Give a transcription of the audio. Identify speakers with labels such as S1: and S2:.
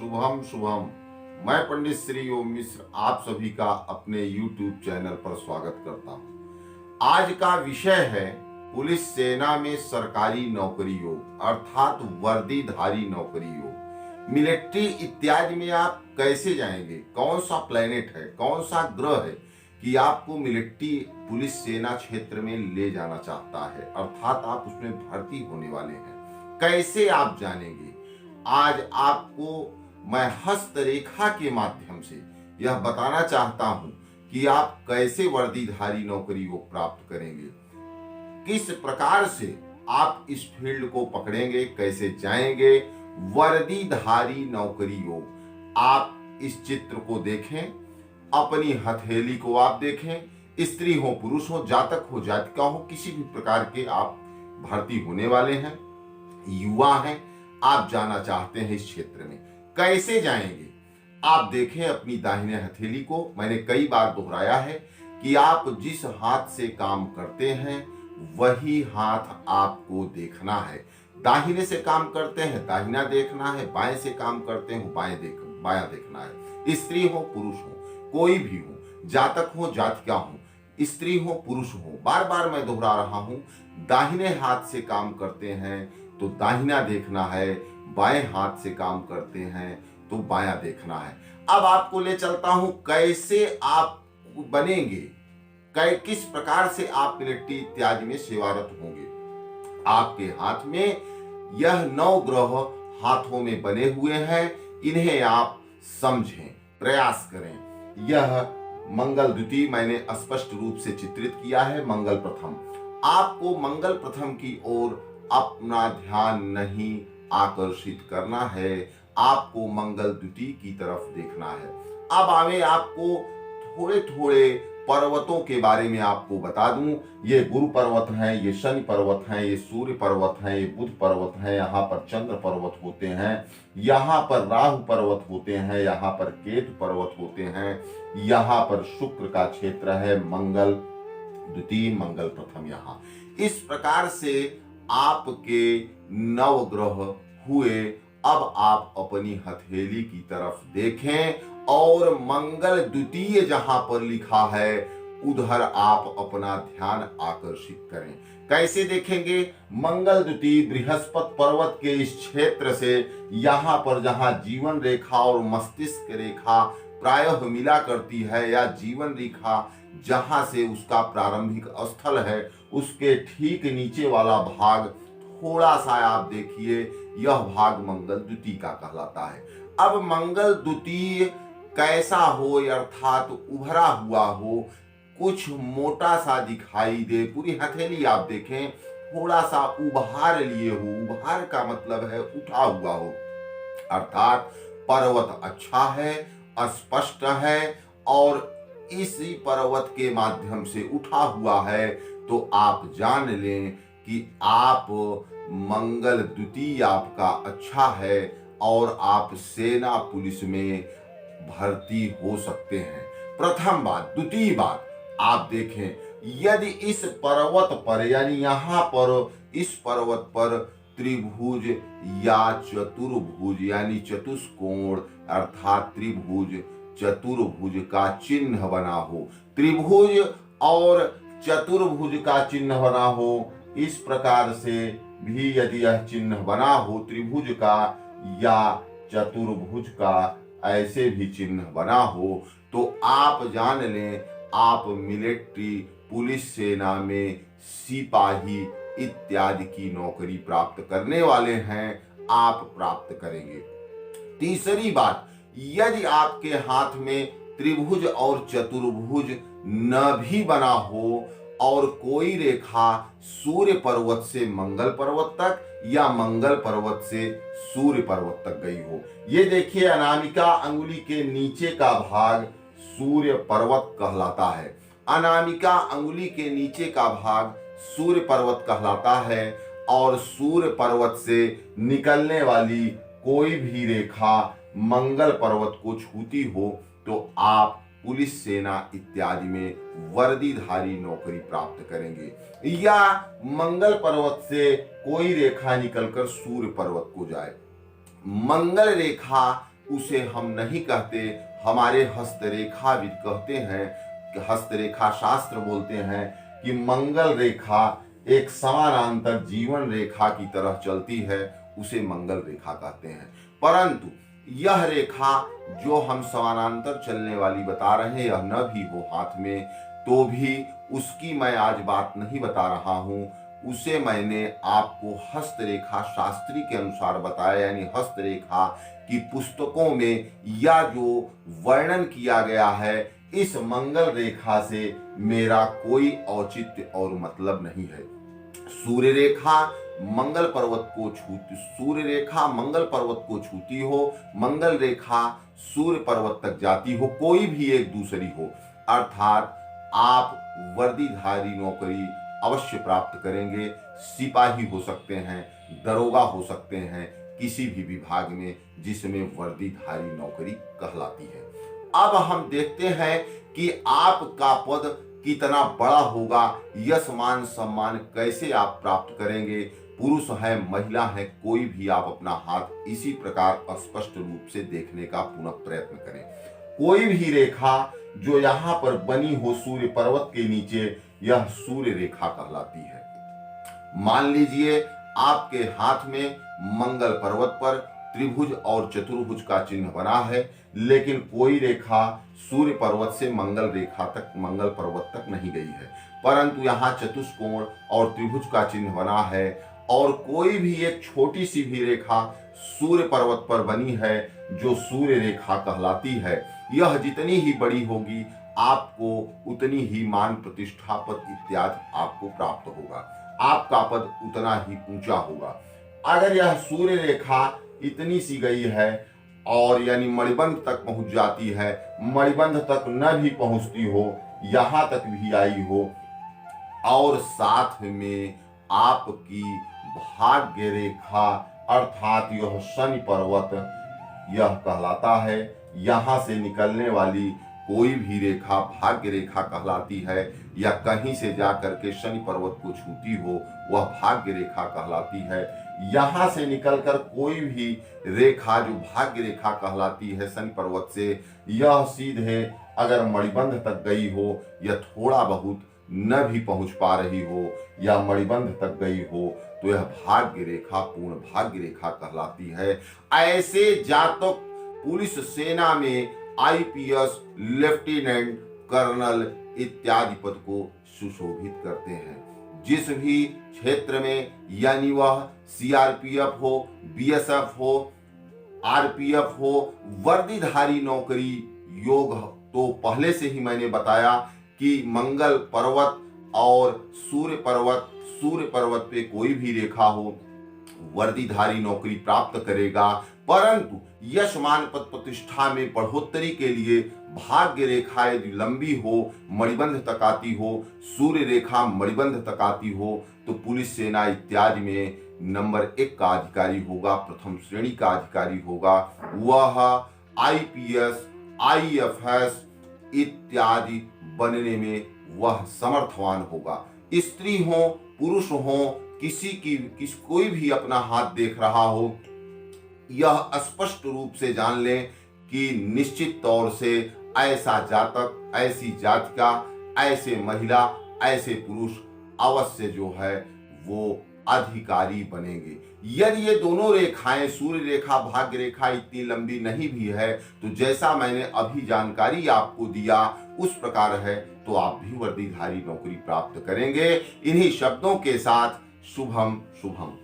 S1: शुभम शुभम। मैं पंडित श्री ओम मिश्र आप सभी का अपने YouTube चैनल पर स्वागत करता हूं। आज का विषय है पुलिस सेना में सरकारी नौकरियों अर्थात वर्दीधारी नौकरियों, मिलिट्री इत्यादि में आप कैसे जाएंगे। कौन सा प्लेनेट है, कौन सा ग्रह है कि आपको मिलिट्री पुलिस सेना क्षेत्र में ले जाना चाहता है, अर्थात आप उसमें भर्ती होने वाले हैं। कैसे आप जानेंगे, आज आपको मैं हस्तरेखा के माध्यम से यह बताना चाहता हूं कि आप कैसे वर्दीधारी नौकरी को प्राप्त करेंगे, किस प्रकार से आप इस फील्ड को पकड़ेंगे, कैसे जाएंगे। वर्दीधारी नौकरियों, आप इस चित्र को देखें, अपनी हथेली को आप देखें, स्त्री हो पुरुष हो, जातक हो जातिका हो, किसी भी प्रकार के आप भर्ती होने वाले हैं, युवा हैं, आप जाना चाहते हैं इस क्षेत्र में। कैसे जाएंगे आप देखें अपनी दाहिने हथेली को। मैंने कई बार दोहराया है कि आप जिस हाथ से काम करते हैं वही हाथ आपको देखना है। दाहिने से काम करते हैं दाहिना देखना है, बाएं से काम करते हैं बायां देखना है। स्त्री हो पुरुष हो, कोई भी हो, जातक हो जातिका हो, स्त्री हो पुरुष हो, बार बार मैं दोहरा रहा हूं, दाहिने हाथ से काम करते हैं तो दाहिना देखना है, बाएं हाथ से काम करते हैं तो बायां देखना है। अब आपको ले चलता हूं कैसे आप बनेंगे, किस प्रकार से आप मिलिट्री इत्यादि में सेवारत होंगे। आपके हाथ में यह 9 ग्रह हाथों में बने हुए हैं, इन्हें आप समझें, प्रयास करें। यह मंगल द्वितीय मैंने स्पष्ट रूप से चित्रित किया है। मंगल प्रथम, आपको मंगल प्रथम की ओर अपना ध्यान नहीं आकर्षित करना है, आपको मंगल द्वितीय की तरफ देखना है। अब आवे आपको थोड़े थोड़े पर्वतों के बारे में आपको बता दूं। ये गुरु पर्वत हैं, ये शनि पर्वत हैं, ये सूर्य पर्वत हैं, ये बुध पर्वत हैं, यहाँ पर चंद्र पर्वत होते हैं, यहाँ पर राहु पर्वत होते हैं, यहाँ पर केतु पर्वत होते हैं, यहाँ पर शुक्र का क्षेत्र है, मंगल द्वितीय मंगल प्रथम। यहाँ इस प्रकार से आपके 9 ग्रह हुए। अब आप अपनी हथेली की तरफ देखें और मंगल द्वितीय जहां पर लिखा है उधर आप अपना ध्यान आकर्षित करें। कैसे देखेंगे, मंगल द्वितीय बृहस्पति पर्वत के इस क्षेत्र से यहां पर जहां जीवन रेखा और मस्तिष्क रेखा प्रायः मिला करती है, या जीवन रेखा जहां से उसका प्रारंभिक स्थल है उसके ठीक नीचे वाला भाग थोड़ा सा आप देखिए, यह भाग मंगल द्वितीय का कहलाता है। अब मंगल द्वितीय कैसा हो, अर्थात उभरा हुआ हो, कुछ मोटा सा दिखाई दे, पूरी हथेली आप देखें थोड़ा सा उभार लिए हो, उभार का मतलब है उठा हुआ हो, अर्थात पर्वत अच्छा है, स्पष्ट है और इसी पर्वत के माध्यम से उठा हुआ है, तो आप जान लें कि आप मंगल द्वितीय आपका अच्छा है और आप सेना पुलिस में भर्ती हो सकते हैं। प्रथम बात। द्वितीय बात, आप देखें यदि इस पर्वत पर यानी यहाँ पर इस पर्वत पर त्रिभुज या चतुर्भुज यानी चतुष्कोण अर्थात त्रिभुज चतुर्भुज का चिन्ह बना हो, त्रिभुज और चतुर्भुज का चिन्ह बना हो, इस प्रकार से भी यदि यह चिन्ह बना हो त्रिभुज का या चतुर्भुज का, ऐसे भी चिन्ह बना हो, तो आप जान लें आप मिलिट्री पुलिस सेना में सिपाही इत्यादि की नौकरी प्राप्त करने वाले हैं, आप प्राप्त करेंगे। तीसरी बात, यदि आपके हाथ में त्रिभुज और चतुर्भुज न भी बना हो और कोई रेखा सूर्य पर्वत से मंगल पर्वत तक या मंगल पर्वत से सूर्य पर्वत तक गई हो, ये देखिए अनामिका अंगुली के नीचे का भाग सूर्य पर्वत कहलाता है, अनामिका अंगुली के नीचे का भाग सूर्य पर्वत कहलाता है, और सूर्य पर्वत से निकलने वाली कोई भी रेखा मंगल पर्वत को छूती हो तो आप पुलिस सेना इत्यादि में वर्दीधारी नौकरी प्राप्त करेंगे। या मंगल पर्वत से कोई रेखा निकलकर सूर्य पर्वत को जाए, मंगल रेखा उसे हम नहीं कहते, हमारे हस्तरेखाविद कहते हैं, हस्तरेखा शास्त्र बोलते हैं कि मंगल रेखा एक समानांतर जीवन रेखा की तरह चलती है, उसे मंगल रेखा कहते हैं। परंतु यह रेखा जो हम समानांतर चलने वाली बता रहे हैं, यह न भी हो हाथ में, तो भी उसकी मैं आज बात नहीं बता रहा हूं, उसे मैंने आपको हस्तरेखा शास्त्री के अनुसार बताया, यानी हस्तरेखा की पुस्तकों में या जो वर्णन किया गया है, इस मंगल रेखा से मेरा कोई औचित्य और मतलब नहीं है। सूर्य रेखा मंगल पर्वत को छूती, सूर्य रेखा मंगल पर्वत को छूती हो, मंगल रेखा सूर्य पर्वत तक जाती हो, कोई भी एक दूसरी हो, अर्थात आप वर्दीधारी नौकरी अवश्य प्राप्त करेंगे। सिपाही हो सकते हैं, दरोगा हो सकते हैं, किसी भी विभाग में जिसमें वर्दीधारी नौकरी कहलाती है। अब हम देखते हैं कि आपका पद कितना बड़ा होगा, यश मान सम्मान कैसे आप प्राप्त करेंगे। पुरुष है, महिला है, कोई भी आप अपना हाथ इसी प्रकार स्पष्ट रूप से देखने का पुनः प्रयत्न करें। कोई भी रेखा जो यहाँ पर बनी हो सूर्य पर्वत के नीचे, यह सूर्य रेखा कहलाती है। मान लीजिए आपके हाथ में मंगल पर्वत पर त्रिभुज और चतुर्भुज का चिन्ह बना है, लेकिन कोई रेखा सूर्य पर्वत से मंगल रेखा तक, मंगल पर्वत तक नहीं गई है, परंतु यहाँ चतुष्कोण और त्रिभुज का चिन्ह बना है, और कोई भी एक छोटी सी भी रेखा सूर्य पर्वत पर बनी है जो सूर्य रेखा कहलाती है। यह जितनी ही बड़ी होगी, आपको उतनी ही मान, प्रतिष्ठा, पद इत्यादि आपको प्राप्त होगा, आपका पद उतना ही ऊंचा होगा। अगर यह सूर्य रेखा इतनी सी गई है और यानी मणिबंध तक पहुंच जाती है, मणिबंध तक न भी पहुंचती हो, यहां तक भी आई हो, और साथ में आपकी भाग्य रेखा अर्थात यह शनि पर्वत यह कहलाता है, यहां से निकलने वाली कोई भी रेखा भाग्य रेखा कहलाती है, या कहीं से जाकर के शनि पर्वत को छूती हो वह भाग्य रेखा कहलाती है। यहां से निकलकर कोई भी रेखा जो भाग्य रेखा कहलाती है शनि पर्वत से, यह सीधे अगर मणिबंध तक गई हो या थोड़ा बहुत न भी पहुंच पा रही हो या मणिबंध तक गई हो, तो यह भाग्य रेखा पूर्ण भाग्य रेखा कहलाती है। ऐसे जातक पुलिस सेना में आईपीएस, लेफ्टिनेंट, कर्नल इत्यादि पद को सुशोभित करते हैं। जिस भी क्षेत्र में, यानी वह सीआरपीएफ हो, बीएसएफ हो, आरपीएफ हो, वर्दीधारी नौकरी योग, तो पहले से ही मैंने बताया कि मंगल पर्वत और सूर्य पर्वत पे कोई भी रेखा हो, वर्दीधारी नौकरी प्राप्त करेगा। परंतु यश मान पद प्रतिष्ठा में बढ़ोतरी के लिए भाग्य रेखा यदि लंबी हो, मणिबंध तक आती हो, सूर्य रेखा मणिबंध तक आती हो, तो पुलिस सेना इत्यादि में नंबर 1 का अधिकारी होगा, प्रथम श्रेणी का अधिकारी होगा। वह आईपीएस, आईएफएस इत्यादि बनने में वह समर्थवान होगा। स्त्री हो, पुरुष हो, कोई भी अपना हाथ देख रहा हो, यह स्पष्ट रूप से जान लें कि निश्चित तौर से ऐसा जातक, ऐसी जाति का, ऐसे महिला, ऐसे पुरुष अवश्य जो है वो अधिकारी बनेंगे। यदि ये दोनों रेखाएं, सूर्य रेखा, भाग्य रेखा इतनी लंबी नहीं भी है, तो जैसा मैंने अभी जानकारी आपको दिया उस प्रकार है, तो आप भी वर्दीधारी नौकरी प्राप्त करेंगे। इन्हीं शब्दों के साथ शुभम शुभम।